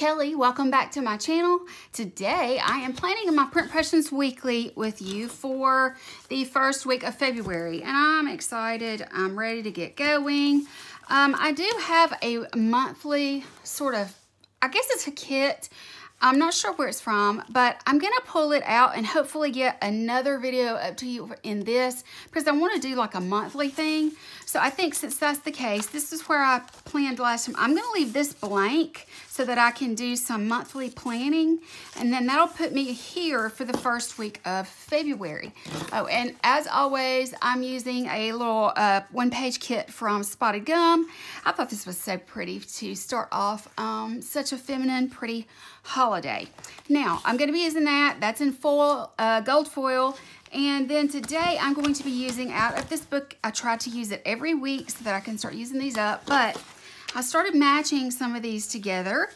Kelly. Welcome back to my channel. Today I am planning my Print Impressions Weekly with you for the first week of February, and I'm excited. I'm ready to get going. I do have a monthly sort of, I guess it's a kit. I'm not sure where it's from, but I'm gonna pull it out and hopefully get another video up to you in this because I want to do like a monthly thing. So I think since that's the case, this is where I planned last time. I'm gonna leave this blank so that I can do some monthly planning, and then that'll put me here for the first week of February. Oh, and as always, I'm using a little one-page kit from Spotted Gum. I thought this was so pretty to start off such a feminine, pretty holiday. Now, I'm going to be using that. That's in foil, gold foil. And then today I'm going to be using out of this book. I try to use it every week so that I can start using these up. But I started matching some of these together,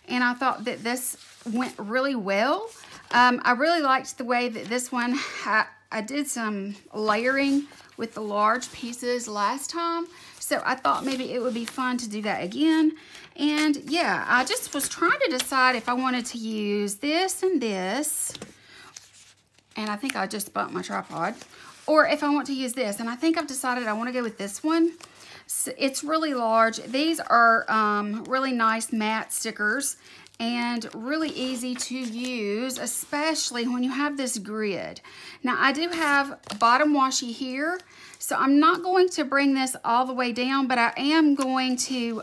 and I thought that this went really well. I really liked the way that this one, I did some layering with the large pieces last time. So I thought maybe it would be fun to do that again. And yeah, I just was trying to decide if I wanted to use this and this. And I think I just bumped my tripod. Or if I want to use this. And I think I've decided I want to go with this one. So it's really large. These are really nice matte stickers and really easy to use, especially when you have this grid. Now I do have bottom washi here, so I'm not going to bring this all the way down, but I am going to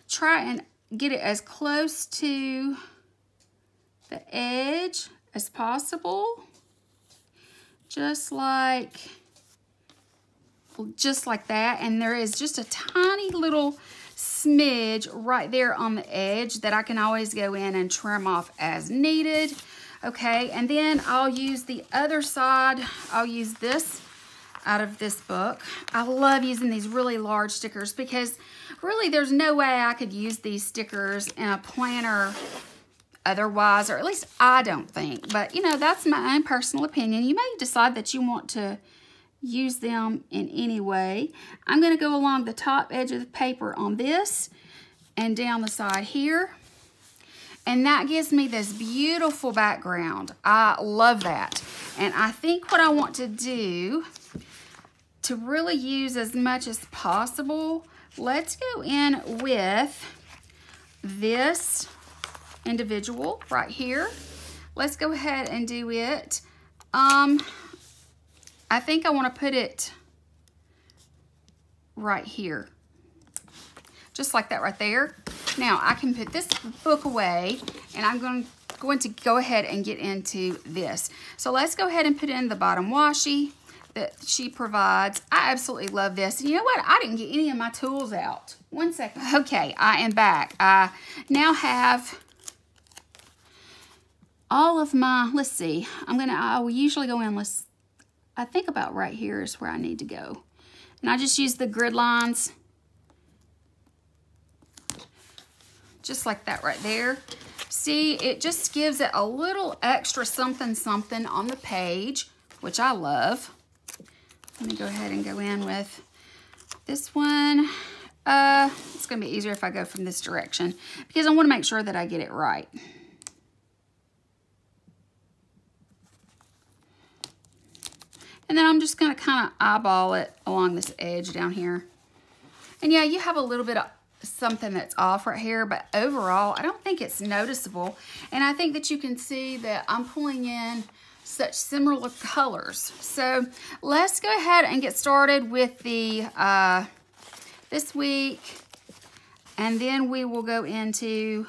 try and get it as close to the edge as possible, just like that. And there is just a tiny little smidge right there on the edge that I can always go in and trim off as needed. Okay, and then I'll use the other side. I'll use this out of this book. I love using these really large stickers because really there's no way I could use these stickers in a planner otherwise, or at least I don't think. But you know, that's my own personal opinion. You may decide that you want to use them in any way. I'm going to go along the top edge of the paper on this and down the side here. And that gives me this beautiful background. I love that. And I think what I want to do to really use as much as possible, let's go in with this individual right here. Let's go ahead and do it. I think I want to put it right here. Just like that right there. Now I can put this book away, and I'm going to go ahead and get into this. So let's go ahead and put in the bottom washi that she provides. I absolutely love this. And you know what? I didn't get any of my tools out. One second. Okay, I am back. I now have all of my, let's see. I will usually go in, I think about right here is where I need to go. And I just use the grid lines. Just like that right there. See, it just gives it a little extra something something on the page, which I love. Let me go ahead and go in with this one. It's gonna be easier if I go from this direction because I wanna make sure that I get it right. And then I'm just gonna kind of eyeball it along this edge down here. And yeah, you have a little bit of something that's off right here, but overall, I don't think it's noticeable. And I think that you can see that I'm pulling in such similar colors. So let's go ahead and get started with the this week. And then we will go into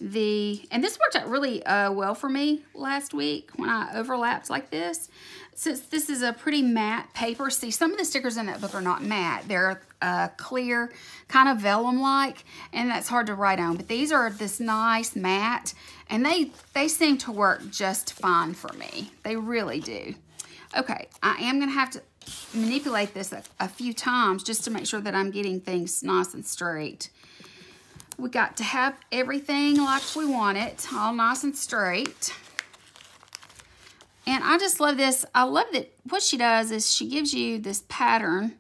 and this worked out really well for me last week when I overlapped like this. Since this is a pretty matte paper, see, some of the stickers in that book are not matte. They're clear, kind of vellum-like, and that's hard to write on. But these are this nice matte, and they seem to work just fine for me. They really do. Okay, I am going to have to manipulate this a few times just to make sure that I'm getting things nice and straight. We got to have everything like we want it, all nice and straight. And I just love this. I love that what she does is she gives you this pattern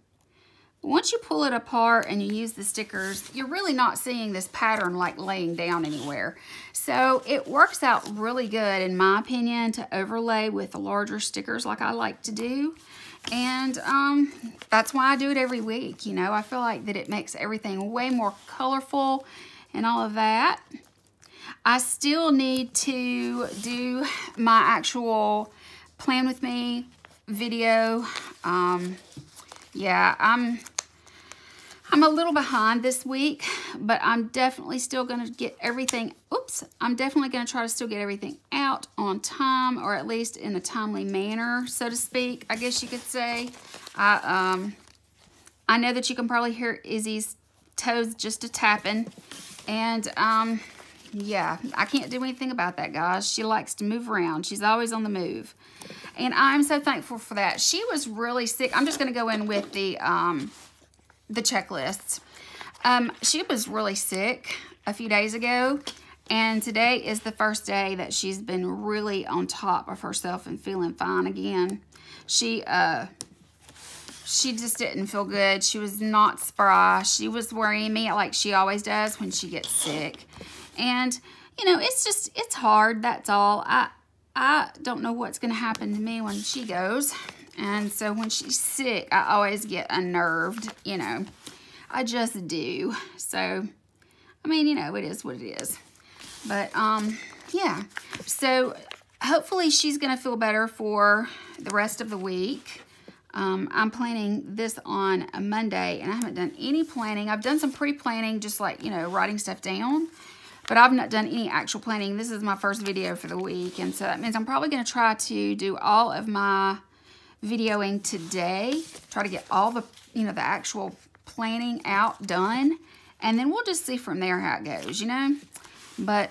Once you pull it apart and you use the stickers, you're really not seeing this pattern like laying down anywhere. So it works out really good, in my opinion, to overlay with the larger stickers like I like to do. And that's why I do it every week. You know, I feel like that it makes everything way more colorful and all of that. I still need to do my actual plan with me video. Yeah, I'm a little behind this week, but I'm definitely still going to get everything, I'm definitely going to try to still get everything out on time, or at least in a timely manner, so to speak, I guess you could say. I know that you can probably hear Izzy's toes just a tapping, and yeah, I can't do anything about that, guys. She likes to move around. She's always on the move, and I'm so thankful for that. She was really sick. I'm just going to go in with the checklists. She was really sick a few days ago, and today is the first day that she's been really on top of herself and feeling fine again. She just didn't feel good. She was not spry. She was worrying me like she always does when she gets sick. And, you know, it's hard, that's all. I don't know what's going to happen to me when she goes. And so when she's sick, I always get unnerved, you know. I just do. So, I mean, you know, it is what it is. But, yeah. So, hopefully she's going to feel better for the rest of the week. I'm planning this on a Monday, and I haven't done any planning. I've done some pre-planning, just like, you know, writing stuff down. But I've not done any actual planning. This is my first video for the week, and so that means I'm probably going to try to do all of my videoing today. Try to get all the, you know, the actual planning out, done, and then we'll just see from there how it goes, you know. But,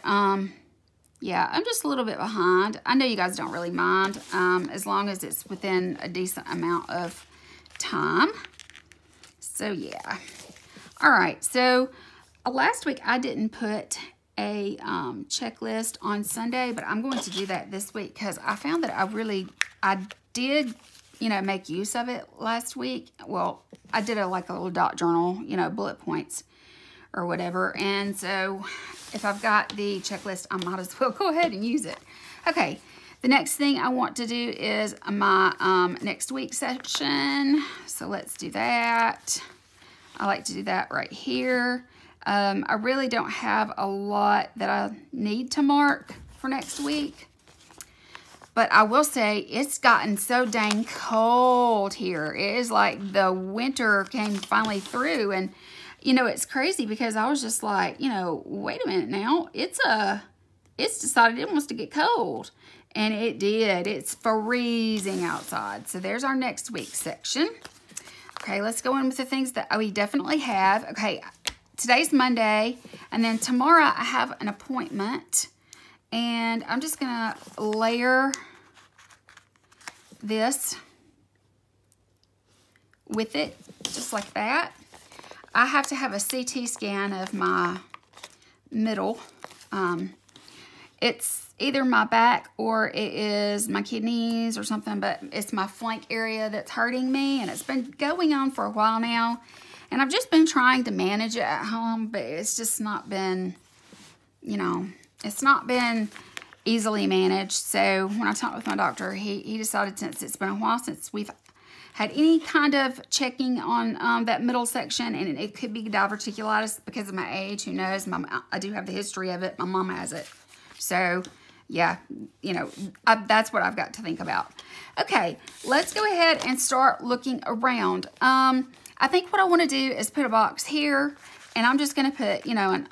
yeah, I'm just a little bit behind. I know you guys don't really mind, as long as it's within a decent amount of time. So, yeah. All right, so last week I didn't put a checklist on Sunday, but I'm going to do that this week because I found that I did, you know, make use of it last week. Well, I did like a little dot journal, you know, bullet points or whatever. And so if I've got the checklist, I might as well go ahead and use it. Okay, the next thing I want to do is my next week section. So let's do that. I like to do that right here. I really don't have a lot that I need to mark for next week. But I will say it's gotten so dang cold here. It is like the winter came finally through. And, you know, it's crazy because I was just like, you know, wait a minute now. It's decided it wants to get cold. And it did. It's freezing outside. So there's our next week section. Okay, let's go in with the things that we definitely have. Okay, today's Monday, and then tomorrow I have an appointment, and I'm just gonna layer this with it, just like that. I have to have a CT scan of my middle. It's either my back or it is my kidneys or something, but it's my flank area that's hurting me, and it's been going on for a while now. And I've just been trying to manage it at home, but it's just not been, you know, it's not been easily managed. So when I talked with my doctor, he decided, since it's been a while since we've had any kind of checking on that middle section, and it could be diverticulitis because of my age. Who knows? I do have the history of it. My mom has it. So, yeah, you know, that's what I've got to think about. Okay, let's go ahead and start looking around. I think what I want to do is put a box here, and I'm just going to put, you know, and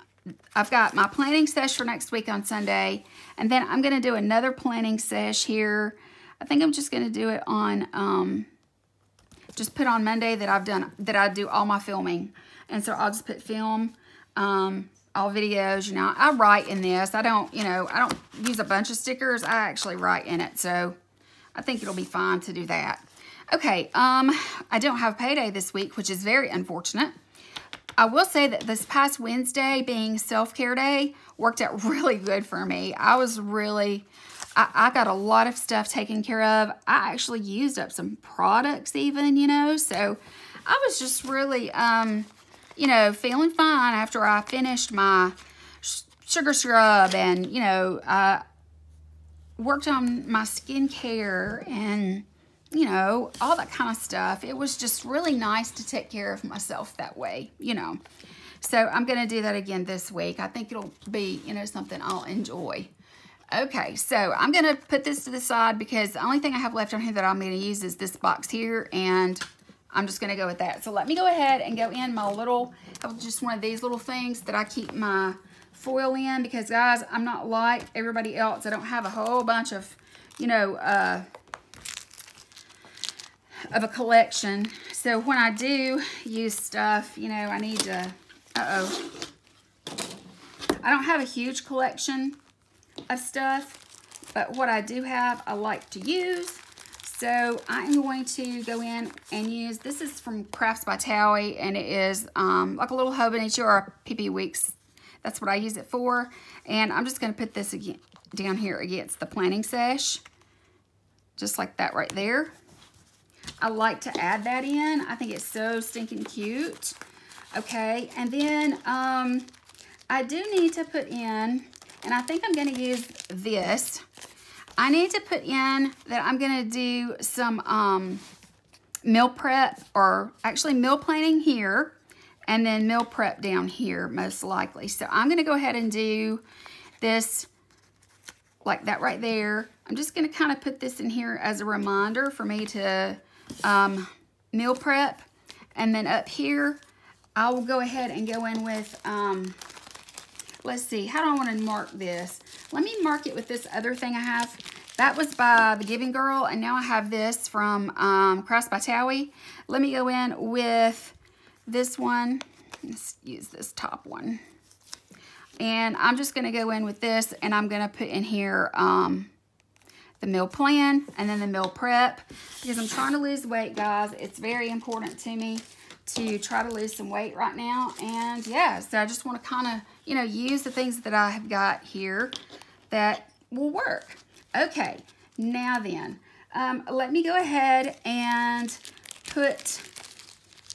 I've got my planning sesh for next week on Sunday, and then I'm going to do another planning sesh here. I think I'm just going to do it on, just put on Monday that I do all my filming. And so I'll just put film, all videos, you know. I write in this. I don't, you know, I don't use a bunch of stickers. I actually write in it, so I think it'll be fine to do that. Okay, I don't have payday this week, which is very unfortunate. I will say that this past Wednesday, being self-care day, worked out really good for me. I was really, I got a lot of stuff taken care of. I actually used up some products even, you know, so I was just really, you know, feeling fine after I finished my sugar scrub and, you know, I worked on my skincare and, you know, all that kind of stuff. It was just really nice to take care of myself that way, you know. So I'm going to do that again this week. I think it'll be, you know, something I'll enjoy. Okay, so I'm going to put this to the side because the only thing I have left on here that I'm going to use is this box here, and I'm just going to go with that. So let me go ahead and go in my little, just one of these little things that I keep my foil in because, guys, I'm not like everybody else. I don't have a whole bunch of, you know, of a collection. So when I do use stuff, you know, I need to, I don't have a huge collection of stuff, but what I do have, I like to use. So I'm going to go in and use, this is from Crafts by Towie, and it is like a little Hobonichi or a PPWeeks. That's what I use it for. And I'm just going to put this again down here against the planning sesh, just like that right there. I like to add that in. I think it's so stinking cute. Okay, and then I do need to put in, and I think I'm going to use this. I need to put in that I'm going to do some meal prep, or actually meal planning here, and then meal prep down here most likely. So I'm going to go ahead and do this like that right there. I'm just going to kind of put this in here as a reminder for me to meal prep. And then up here, I will go ahead and go in with, let's see, how do I want to mark this? Let me mark it with this other thing I have. That was by The Giving Girl, and now I have this from Crafts by Towie. Let me go in with this one. Let's use this top one. And I'm just going to go in with this, and I'm going to put in here the meal plan and then the meal prep, because I'm trying to lose weight, guys. It's very important to me to try to lose some weight right now. And yeah, so I just want to kind of, you know, use the things that I have got here that will work. Okay, now then, let me go ahead and put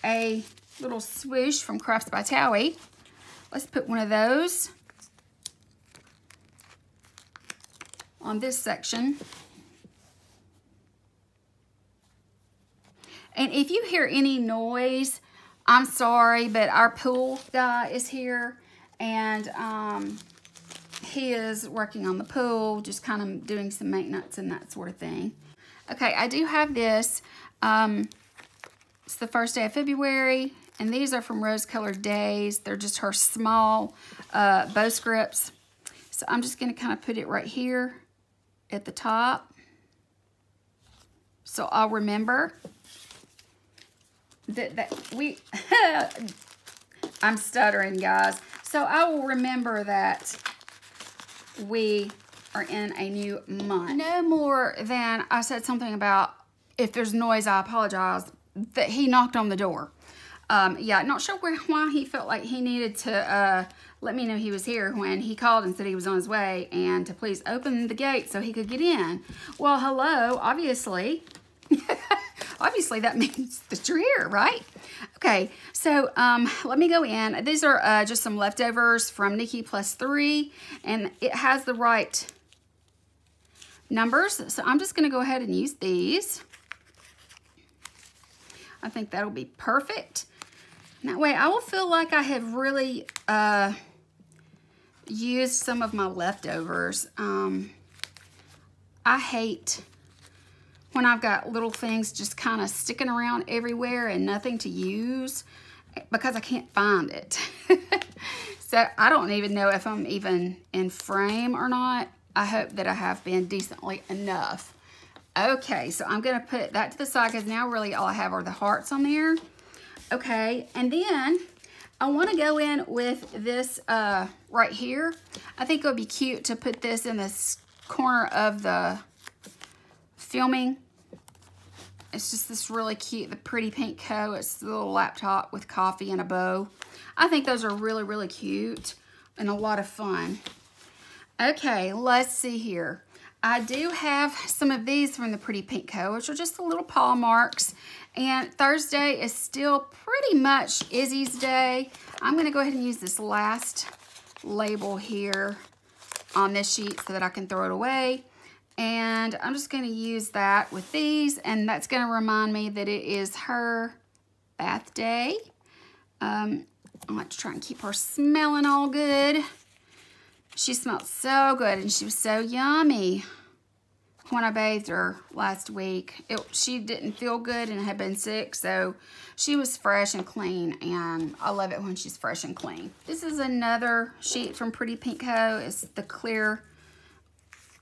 a little swoosh from Crafts by Towie. Let's put one of those on this section. And if you hear any noise, I'm sorry, but our pool guy is here, and he is working on the pool, just kind of doing some maintenance and that sort of thing. Okay, I do have this. It's the first day of February, and these are from Rose Colored Days. They're just her small bow scripts. So I'm just going to kind of put it right here at the top, so I'll remember that we, I'm stuttering, guys. So I will remember that we are in a new month. No more than I said something about, if there's noise, I apologize, that he knocked on the door. Yeah, not sure why he felt like he needed to let me know he was here when he called and said he was on his way and to please open the gate so he could get in. Well, hello, obviously. Obviously, that means that you're here, right? Okay, so let me go in. These are just some leftovers from Nikki Plus 3, and it has the right numbers. So I'm just going to go ahead and use these. I think that'll be perfect. And that way I will feel like I have really used some of my leftovers. I hate when I've got little things just kind of sticking around everywhere and nothing to use because I can't find it. So I don't even know if I'm even in frame or not. I hope that I have been decently enough. Okay, so I'm going to put that to the side because now really all I have are the hearts on there. Okay, and then I want to go in with this right here. I think it would be cute to put this in this corner of the filming. It's just this really cute, the pretty pink coat. It's a little laptop with coffee and a bow. I think those are really, really cute and a lot of fun. Okay, let's see here. I do have some of these from the Pretty Pink Co., which are just the little paw marks. And Thursday is still pretty much Izzy's day. I'm going to go ahead and use this last label here on this sheet so that I can throw it away. And I'm just going to use that with these, and that's going to remind me that it is her bath day. I like to try and keep her smelling all good. She smelled so good, and she was so yummy when I bathed her last week. She didn't feel good and had been sick, so she was fresh and clean, and I love it when she's fresh and clean. This is another sheet from Pretty Pink Co. It's the clear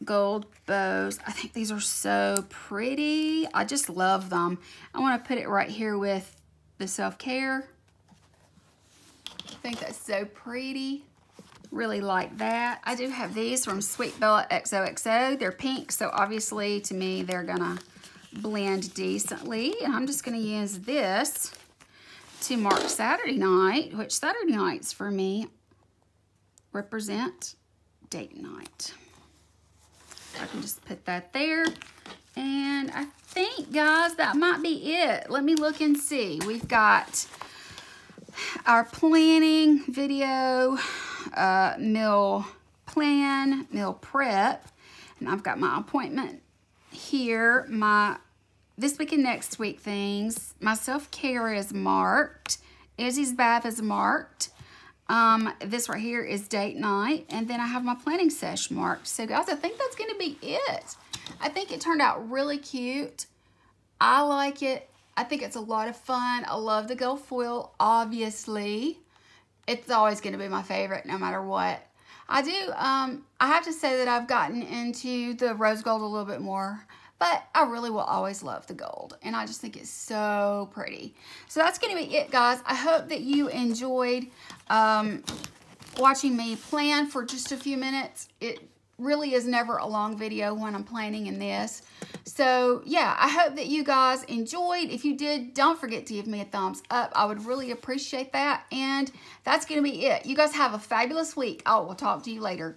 gold bows. I think these are so pretty. I just love them. I want to put it right here with the self-care. I think that's so pretty. Really like that. I do have these from Sweet Bella XOXO. They're pink, so obviously to me they're gonna blend decently. And I'm just gonna use this to mark Saturday night, which Saturday nights for me represent date night. I can just put that there. And I think, guys, that might be it. Let me look and see. We've got our planning video, meal plan, meal prep, and I've got my appointment here, my this week and next week things. My self-care is marked. Izzy's bath is marked. This right here is date night, and then I have my planning sesh marked. So guys, I think that's gonna be it. I think it turned out really cute. I like it. I think it's a lot of fun. I love the gold foil, obviously. It's always gonna be my favorite no matter what. I have to say that I've gotten into the rose gold a little bit more, but I really will always love the gold, and I just think it's so pretty. So that's gonna be it, guys. I hope that you enjoyed watching me plan for just a few minutes. It really is never a long video when I'm planning in this. So yeah, I hope that you guys enjoyed. If you did, don't forget to give me a thumbs up. I would really appreciate that. And that's gonna be it. You guys have a fabulous week. I will talk to you later.